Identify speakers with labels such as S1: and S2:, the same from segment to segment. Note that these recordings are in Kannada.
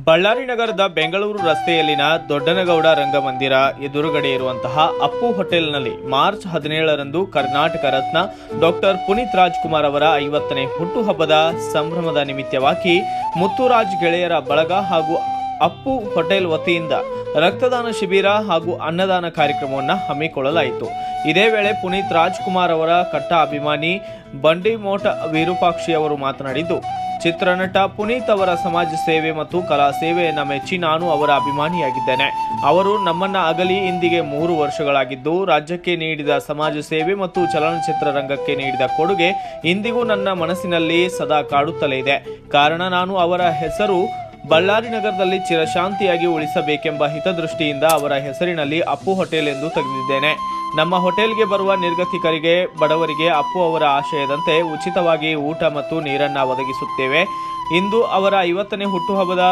S1: ಬಳ್ಳಾರಿ ನಗರದ ಬೆಂಗಳೂರು ರಸ್ತೆಯಲ್ಲಿನ ದೊಡ್ಡನಗೌಡ ರಂಗಮಂದಿರ ಎದುರುಗಡೆ ಇರುವಂತಹ ಅಪ್ಪು ಹೋಟೆಲ್ನಲ್ಲಿ ಮಾರ್ಚ್ 17ರಂದು ಕರ್ನಾಟಕ ರತ್ನ ಡಾಕ್ಟರ್ ಪುನೀತ್ ರಾಜ್ಕುಮಾರ್ ಅವರ 50ನೇ ಹುಟ್ಟುಹಬ್ಬದ ಸಂಭ್ರಮದ ನಿಮಿತ್ತವಾಗಿ ಮುತ್ತುರಾಜ್ ಗೆಳೆಯರ ಬಳಗ ಹಾಗೂ ಅಪ್ಪು ಹೋಟೆಲ್ ವತಿಯಿಂದ ರಕ್ತದಾನ ಶಿಬಿರ ಹಾಗೂ ಅನ್ನದಾನ ಕಾರ್ಯಕ್ರಮವನ್ನು ಹಮ್ಮಿಕೊಳ್ಳಲಾಯಿತು. ಇದೇ ವೇಳೆ ಪುನೀತ್ ರಾಜ್ಕುಮಾರ್ ಅವರ ಕಟ್ಟ ಅಭಿಮಾನಿ ಬಂಡಿಮೋಟ ವಿರೂಪಾಕ್ಷಿ ಅವರು ಮಾತನಾಡಿದ್ದು, ಚಿತ್ರನಟ ಪುನೀತ್ ಅವರ ಸಮಾಜ ಸೇವೆ ಮತ್ತು ಕಲಾ ಸೇವೆಯನ್ನು ಮೆಚ್ಚಿ ನಾನು ಅವರ ಅಭಿಮಾನಿಯಾಗಿದ್ದೇನೆ. ಅವರು ನಮ್ಮನ್ನ ಅಗಲಿ ಇಂದಿಗೆ 3 ವರ್ಷಗಳಾಗಿದ್ದು, ರಾಜ್ಯಕ್ಕೆ ನೀಡಿದ ಸಮಾಜ ಸೇವೆ ಮತ್ತು ಚಲನಚಿತ್ರ ರಂಗಕ್ಕೆ ನೀಡಿದ ಕೊಡುಗೆ ಇಂದಿಗೂ ನನ್ನ ಮನಸ್ಸಿನಲ್ಲಿ ಸದಾ ಕಾಡುತ್ತಲೇ ಇದೆ. ಕಾರಣ ನಾನು ಅವರ ಹೆಸರು ಬಳ್ಳಾರಿ ನಗರದಲ್ಲಿ ಚಿರಶಾಂತಿಯಾಗಿ ಉಳಿಸಬೇಕೆಂಬ ಹಿತದೃಷ್ಟಿಯಿಂದ ಅವರ ಹೆಸರಿನಲ್ಲಿ ಅಪ್ಪು ಹೋಟೆಲ್ ಎಂದು ತೆಗೆದಿದ್ದೇನೆ. ನಮ್ಮ ಹೋಟೆಲ್ಗೆ ಬರುವ ನಿರ್ಗತಿಕರಿಗೆ, ಬಡವರಿಗೆ ಅಪ್ಪು ಅವರ ಆಶಯದಂತೆ ಉಚಿತವಾಗಿ ಊಟ ಮತ್ತು ನೀರನ್ನು ಒದಗಿಸುತ್ತೇವೆ. ಇಂದು ಅವರ 50ನೇ ಹುಟ್ಟುಹಬ್ಬದ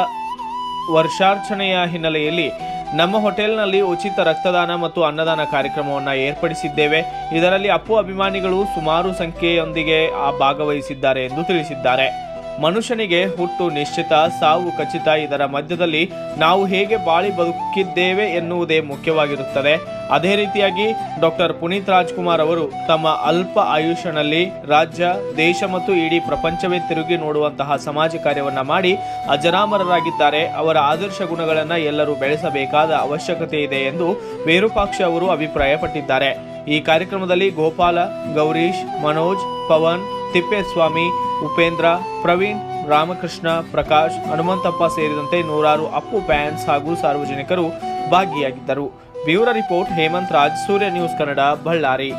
S1: ವರ್ಷಾಚರಣೆಯ ಹಿನ್ನೆಲೆಯಲ್ಲಿ ನಮ್ಮ ಹೋಟೆಲ್ನಲ್ಲಿ ಉಚಿತ ರಕ್ತದಾನ ಮತ್ತು ಅನ್ನದಾನ ಕಾರ್ಯಕ್ರಮವನ್ನು ಏರ್ಪಡಿಸಿದ್ದೇವೆ. ಇದರಲ್ಲಿ ಅಪ್ಪು ಅಭಿಮಾನಿಗಳು ಸುಮಾರು ಸಂಖ್ಯೆಯೊಂದಿಗೆ ಭಾಗವಹಿಸಿದ್ದಾರೆ ಎಂದು ತಿಳಿಸಿದ್ದಾರೆ. ಮನುಷ್ಯನಿಗೆ ಹುಟ್ಟು ನಿಶ್ಚಿತ, ಸಾವು ಖಚಿತ. ಇದರ ಮಧ್ಯದಲ್ಲಿ ನಾವು ಹೇಗೆ ಬಾಳಿ ಬದುಕಿದ್ದೇವೆ ಎನ್ನುವುದೇ ಮುಖ್ಯವಾಗಿರುತ್ತದೆ. ಅದೇ ರೀತಿಯಾಗಿ ಡಾಕ್ಟರ್ ಪುನೀತ್ ರಾಜ್ಕುಮಾರ್ ಅವರು ತಮ್ಮ ಅಲ್ಪ ಆಯುಷ್ಯನಲ್ಲಿ ರಾಜ್ಯ, ದೇಶ ಮತ್ತು ಇಡೀ ಪ್ರಪಂಚವೇ ತಿರುಗಿ ನೋಡುವಂತಹ ಸಮಾಜ ಕಾರ್ಯವನ್ನು ಮಾಡಿ ಅಜರಾಮರರಾಗಿದ್ದಾರೆ. ಅವರ ಆದರ್ಶ ಗುಣಗಳನ್ನು ಎಲ್ಲರೂ ಬೆಳೆಸಬೇಕಾದ ಅವಶ್ಯಕತೆ ಇದೆ ಎಂದು ವಿರೂಪಾಕ್ಷ ಅವರು ಅಭಿಪ್ರಾಯಪಟ್ಟಿದ್ದಾರೆ. ಈ ಕಾರ್ಯಕ್ರಮದಲ್ಲಿ ಗೋಪಾಲ, ಗೌರೀಶ್, ಮನೋಜ್, ಪವನ್, ತಿಪ್ಪೇಸ್ವಾಮಿ, ಉಪೇಂದ್ರ, ಪ್ರವೀಣ್, ರಾಮಕೃಷ್ಣ, ಪ್ರಕಾಶ್, ಹನುಮಂತಪ್ಪ ಸೇರಿದಂತೆ ನೂರಾರು ಅಪ್ಪು ಫ್ಯಾನ್ಸ್ ಹಾಗೂ ಸಾರ್ವಜನಿಕರು ಭಾಗಿಯಾಗಿದ್ದರು. ಬ್ಯೂರೋ ರಿಪೋರ್ಟ್ ಹೇಮಂತ್ ರಾಜ್, ಸೂರ್ಯ ನ್ಯೂಸ್ ಕನ್ನಡ, ಬಳ್ಳಾರಿ.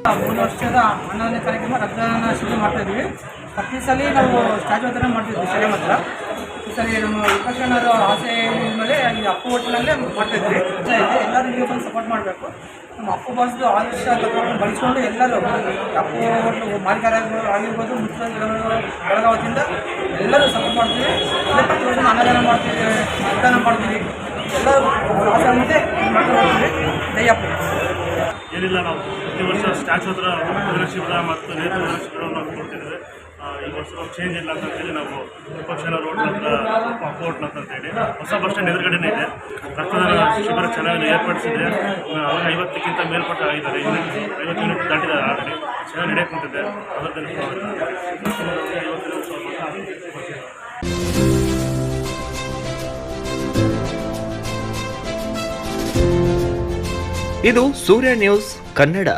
S2: 3 ವರ್ಷದ ಅನ್ನದಾನ ಕಾರ್ಯಕ್ರಮ ರಕ್ತದಾನ ಶಿಬಿರ ಮಾಡ್ತಾ ಇದ್ವಿ. ಪ್ರತಿ ಸಲ ನಾವು ಸ್ಟ್ಯಾಚು ಹತ್ರ ಮಾಡ್ತಿದ್ವಿ, ಸ್ಟೇಡಿಯಂ ಹತ್ರ. ಈ ಸಲ ನಮ್ಮ ವಿಪಕ್ಷಣದ ಆಸೆ ಮೇಲೆ ಈ ಅಪ್ಪು ಹೋಟೆಲಲ್ಲೇ ಮಾಡ್ತಾಯಿದ್ವಿ. ಎಲ್ಲರೂ ನೀವು ಬಂದು ಸಪೋರ್ಟ್ ಮಾಡಬೇಕು. ನಮ್ಮ ಅಪ್ಪು ಬಾಸ್ದು ಆಯುಷ್ಯ ತತ್ವಗಳನ್ನು ಬಳಸ್ಕೊಂಡು ಎಲ್ಲರೂ ಅಪ್ಪು ಹೋಟ್ಲು ಮಾಲೀಕರಾಗಿರ್ಬೋದು, ಮುತ್ತುರಾಜ್ ವತಿಯಿಂದ ಎಲ್ಲರೂ ಸಪೋರ್ಟ್ ಮಾಡ್ತೀವಿ. ಪ್ರತಿ ವರ್ಷ ಅನ್ನದಾನ ಮಾಡ್ತೀವಿ, ರಕ್ತದಾನ ಮಾಡ್ತೀವಿ. ಎಲ್ಲರೂ ಆಸೆ ಮುಂದೆ ಮಾಡ್ತೀವಿ. ದಯ್ಯಪ್ಪ
S3: ಏನಿಲ್ಲ, ನಾವು ಪ್ರತಿ ವರ್ಷ ಸ್ಟ್ಯಾಚು ಹತ್ರ ರಕ್ತದಾನ ಶಿಬಿರ ಮತ್ತು ನೇತ್ರದಾನ ಶಿಬಿರವನ್ನು ಕೊಡ್ತಿದ್ದೇವೆ. ಈ ವರ್ಷ ಚೇಂಜ್ ಇಲ್ಲ ಅಂತ ಹೇಳಿ ನಾವು ವಿಪಕ್ಷಣ ರೋಡ್ ಹತ್ರ ಅಪ್ಪು ಹೋಟ್ಲ್ ಅಂತ ಹೇಳಿ ಹೊಸ ಬಸ್ ಸ್ಟ್ಯಾಂಡ್ ಎದುರುಗಡೆನೇ ಇದೆ. ರಕ್ತದಾನ ಶಿಬಿರ ಚೆನ್ನಾಗಿ ಏರ್ಪಡಿಸಿದೆ. ಅವಾಗ 50ಕ್ಕಿಂತ ಮೇಲ್ಪಟ್ಟ ಆಗಿದ್ದಾರೆ, 50 ಯೂನಿಟ್ ದಾಟಿದ್ದಾರೆ. ಆಲ್ರೆಡಿ ಚೆನ್ನಾಗಿ ನಡೆಯಕ್ಕೆ ಕುಂತಿದೆ.
S1: ಇದು ಸೂರ್ಯ ನ್ಯೂಸ್ ಕನ್ನಡ.